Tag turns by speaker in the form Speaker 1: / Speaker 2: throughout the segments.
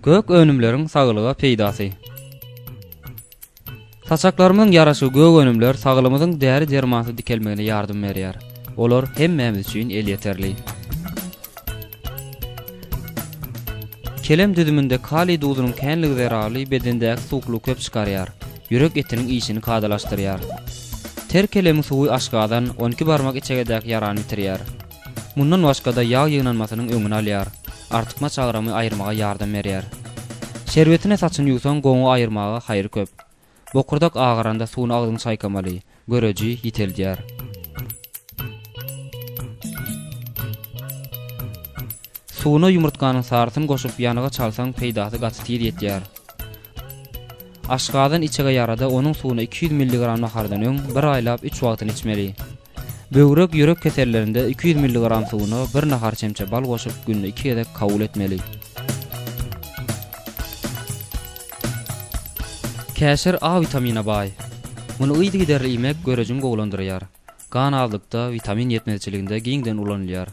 Speaker 1: Gök önümleriň saglyga peýdasy. Saçaklarymyň ýaraşy gök önümler saglymyzyň däri dermansy dikelmegine ýardym berýär. Olar hemmemiz üçin el ýeterli. Kelem düdümünde kali dudunyň känligi zeraly bedendäki sukluky köp çykarýar. Ýürek etiniň işini kadalaşdyrýar. Ter kelemi suwy aşgadan 12 barmak içegedäki ýarany bitirýär. Mundan başga da ýağ ýygnanmasynyň öňüni alýar. Artykma çagramy aýyrmaga ýardam berýär. Şerbetine saçyny ýuwsaň goňu aýyrmaga haýry köp. Bokurdak ağaranda suwuny agdyň çaýkamaly, göreji ýiteldýär. Suwuna ýumurtkanyň sarsyny goşup ýanyga çalsaň peýdasy gaçytyr ýetýär. Aşgadan içege ýarada onuň suwuna 200 mg nahardan öň bir aýlap 3 wagtyny içmeli. Böwrek ýürek kesellerinde 200 mg suwuna bir nahar çemçe bal goşup günde 2 edek kabul etmeli. Käşir A vitamine bay. Muny ýygy giderli imek görejini gowlandyrýar. Gan aldykda vitamin ýetmezçiliginde giňden ulanylýar.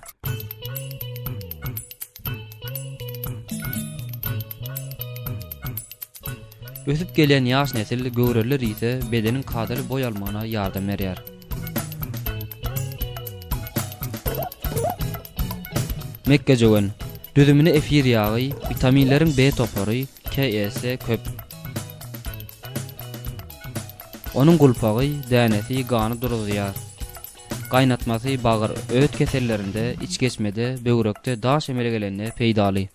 Speaker 1: Ösüp gelen ýaş nesil göwreler ise bedeniň kadaly boy almagyna ýardam berýär. Mekkejowen, düdümine efir ýagy, vitaminleriň B topary, K, E, S köp. Onun gulpagy, dänesi gany duruzýar. Gaýnatmasy bagyr, öýt kesellerinde, iç geçmede, böwrekde daş emele gelende peýdaly.